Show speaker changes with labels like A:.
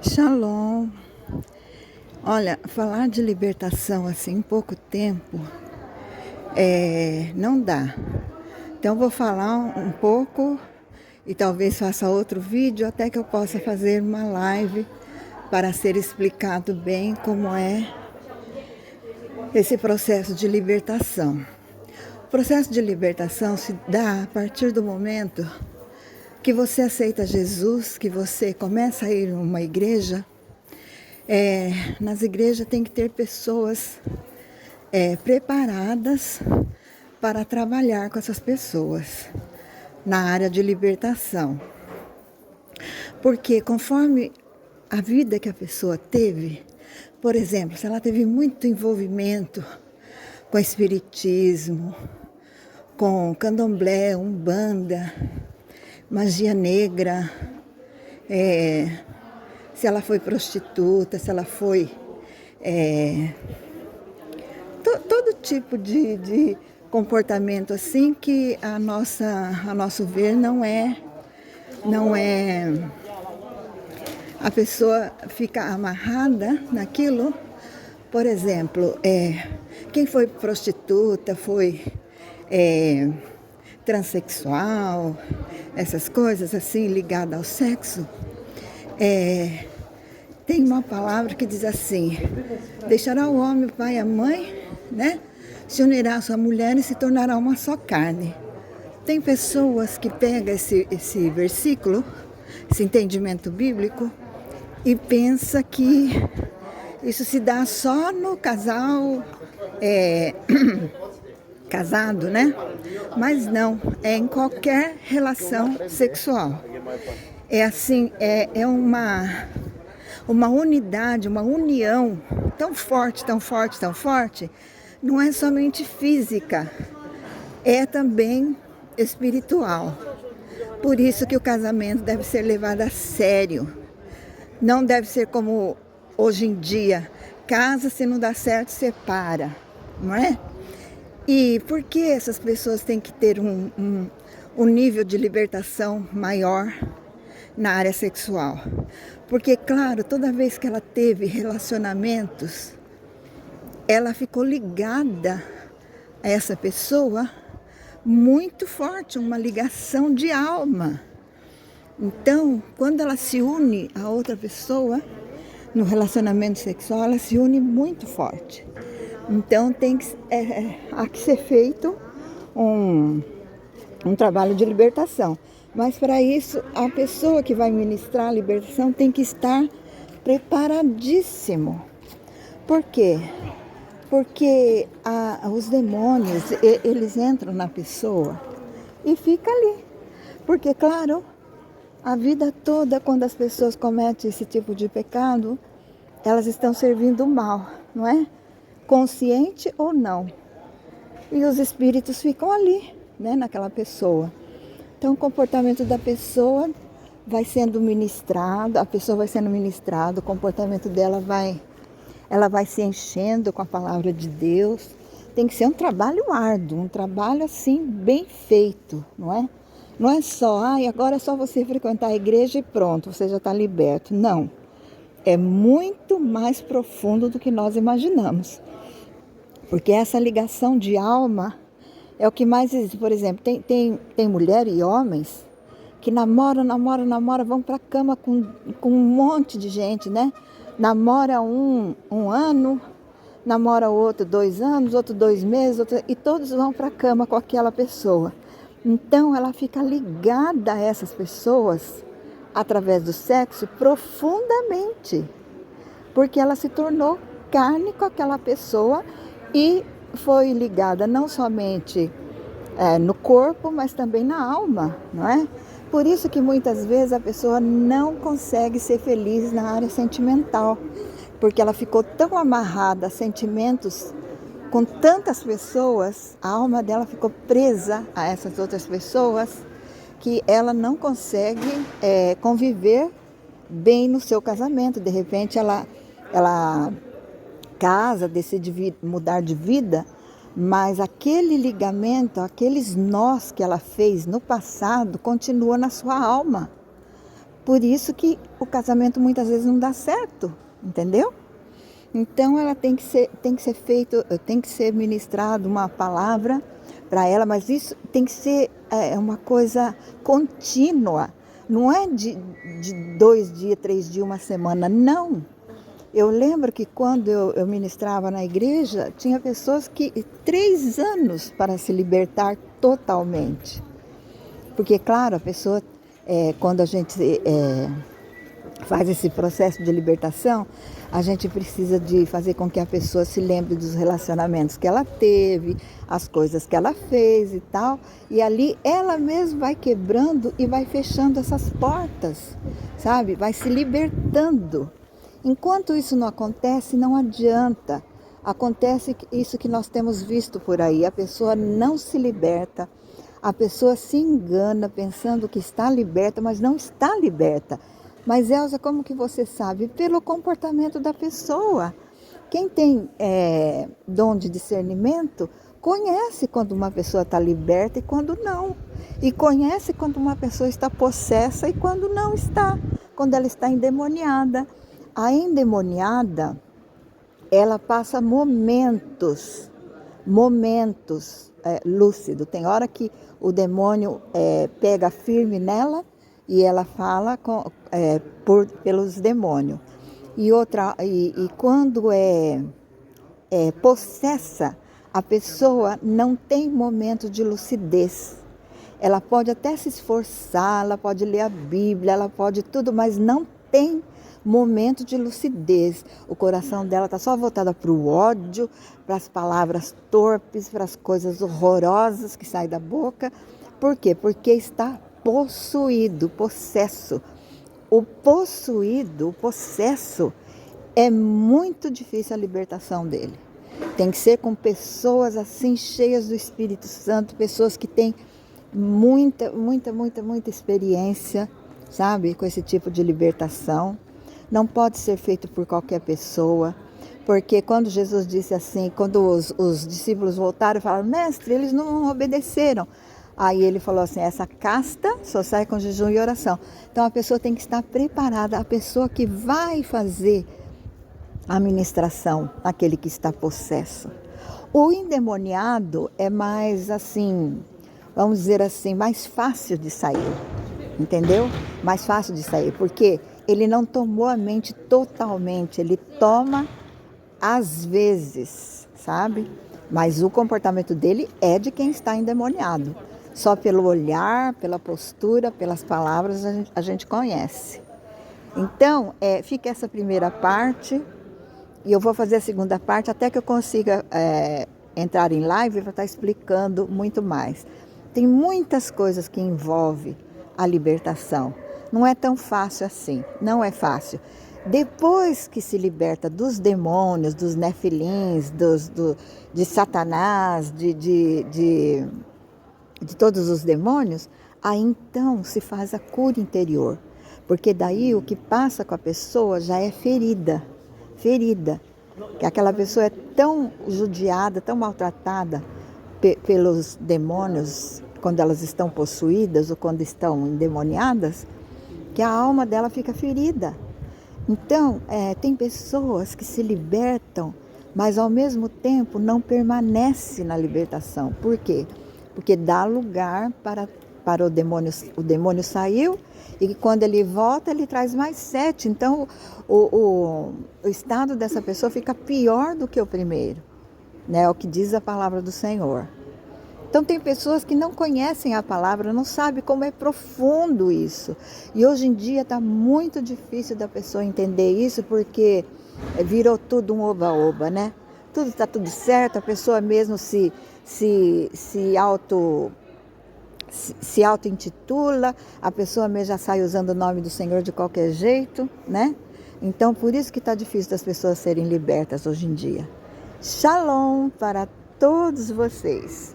A: Shalom. Olha, falar de libertação assim em pouco tempo não dá. Então vou falar um pouco e talvez faça outro vídeo até que eu possa fazer uma live para ser explicado bem como é esse processo de libertação. O processo de libertação se dá a partir do momento que você aceita Jesus, que você começa a ir a uma igreja. Nas igrejas tem que ter pessoas preparadas para trabalhar com essas pessoas na área de libertação. Porque conforme a vida que a pessoa teve, por exemplo, se ela teve muito envolvimento com espiritismo, com candomblé, umbanda, magia negra, se ela foi prostituta, se ela foi todo tipo de comportamento assim que a nosso ver não é a pessoa fica amarrada naquilo. Por exemplo, quem foi prostituta, foi transexual, essas coisas assim ligadas ao sexo, tem uma palavra que diz assim: deixará o homem o pai e a mãe, né? Se unirá a sua mulher e se tornará uma só carne. Tem pessoas que pegam esse versículo, esse entendimento bíblico, e pensa que isso se dá só no casal casado, né? Mas não, é em qualquer relação sexual. É assim, é uma unidade, uma união tão forte, tão forte, tão forte. Não é somente física, é também espiritual. Por isso que o casamento deve ser levado a sério. Não deve ser como hoje em dia, casa, se não dá certo, separa, não é? E por que essas pessoas têm que ter um nível de libertação maior na área sexual? Porque, claro, toda vez que ela teve relacionamentos, ela ficou ligada a essa pessoa muito forte, uma ligação de alma. Então, quando ela se une a outra pessoa no relacionamento sexual, ela se une muito forte. Então há que ser feito um trabalho de libertação. Mas para isso, a pessoa que vai ministrar a libertação tem que estar preparadíssimo. Por quê? Porque os demônios, eles entram na pessoa e ficam ali. Porque, claro, a vida toda, quando as pessoas cometem esse tipo de pecado, elas estão servindo o mal, não é? Consciente ou não. E os espíritos ficam ali, né, naquela pessoa. Então o comportamento da pessoa vai sendo ministrado, a pessoa vai sendo ministrada, o comportamento dela ela vai se enchendo com a palavra de Deus. Tem que ser um trabalho árduo, um trabalho assim bem feito, não é? Não é só, agora é só você frequentar a igreja e pronto, você já está liberto. Não, é muito mais profundo do que nós imaginamos. Porque essa ligação de alma é o que mais existe. Por exemplo, tem mulher e homens que namoram, vão para a cama com um monte de gente, né? Namora um ano, namora outro 2 anos, outro 2 meses, e todos vão para a cama com aquela pessoa. Então ela fica ligada a essas pessoas através do sexo profundamente, porque ela se tornou carne com aquela pessoa e foi ligada não somente no corpo, mas também na alma, não é? Por isso que muitas vezes a pessoa não consegue ser feliz na área sentimental, porque ela ficou tão amarrada a sentimentos com tantas pessoas, a alma dela ficou presa a essas outras pessoas, que ela não consegue conviver bem no seu casamento. De repente ela casa, decide mudar de vida, mas aquele ligamento, aqueles nós que ela fez no passado, continua na sua alma. Por isso que o casamento muitas vezes não dá certo, entendeu? Então ela tem que ser feito, tem que ser ministrado uma palavra para ela, mas isso tem que ser uma coisa contínua. Não é de 2 dias, 3 dias, uma semana, não. Eu lembro que quando eu ministrava na igreja, tinha pessoas que 3 anos para se libertar totalmente. Porque, claro, a pessoa, quando a gente faz esse processo de libertação, a gente precisa de fazer com que a pessoa se lembre dos relacionamentos que ela teve, as coisas que ela fez e tal. E ali ela mesma vai quebrando e vai fechando essas portas, sabe? Vai se libertando. Enquanto isso não acontece, não adianta. Acontece isso que nós temos visto por aí. A pessoa não se liberta, a pessoa se engana pensando que está liberta, mas não está liberta. Mas, Elza, como que você sabe? Pelo comportamento da pessoa. Quem tem dom de discernimento, conhece quando uma pessoa está liberta e quando não. E conhece quando uma pessoa está possessa e quando não está. Quando ela está endemoniada. A endemoniada, ela passa momentos lúcidos. Tem hora que o demônio pega firme nela e ela fala pelos demônios. E quando é possessa, a pessoa não tem momento de lucidez. Ela pode até se esforçar, ela pode ler a Bíblia, ela pode tudo, mas não tem momento de lucidez. O coração dela está só voltado para o ódio, para as palavras torpes, para as coisas horrorosas que saem da boca. Por quê? Porque está possuído, possesso. O possuído, o possesso, é muito difícil a libertação dele. Tem que ser com pessoas assim, cheias do Espírito Santo, pessoas que têm muita experiência, sabe, com esse tipo de libertação. Não pode ser feito por qualquer pessoa, porque quando Jesus disse assim, quando os discípulos voltaram e falaram, mestre, eles não obedeceram. Aí ele falou assim, essa casta só sai com jejum e oração. Então a pessoa tem que estar preparada, a pessoa que vai fazer a ministração, aquele que está possesso. O endemoniado é mais assim, vamos dizer assim, mais fácil de sair, entendeu? Mais fácil de sair, porque ele não tomou a mente totalmente, ele toma às vezes, sabe? Mas o comportamento dele é de quem está endemoniado. Só pelo olhar, pela postura, pelas palavras a gente conhece. Então, fica essa primeira parte e eu vou fazer a segunda parte até que eu consiga entrar em live para estar explicando muito mais. Tem muitas coisas que envolvem a libertação. Não é tão fácil assim, não é fácil. Depois que se liberta dos demônios, dos nefilins, de Satanás, de todos os demônios, aí então se faz a cura interior. Porque daí o que passa com a pessoa já é ferida. Que aquela pessoa é tão judiada, tão maltratada pelos demônios, quando elas estão possuídas ou quando estão endemoniadas, que a alma dela fica ferida. Então, tem pessoas que se libertam, mas ao mesmo tempo não permanece na libertação. Por quê? Porque dá lugar para o demônio. O demônio saiu e quando ele volta, ele traz mais 7. Então, o estado dessa pessoa fica pior do que o primeiro, né? É o que diz a palavra do Senhor. Então tem pessoas que não conhecem a palavra, não sabem como é profundo isso. E hoje em dia está muito difícil da pessoa entender isso, porque virou tudo um oba-oba, né? Tudo está tudo certo, a pessoa mesmo se auto-intitula, a pessoa mesmo já sai usando o nome do Senhor de qualquer jeito, né? Então por isso que está difícil das pessoas serem libertas hoje em dia. Shalom para todos vocês.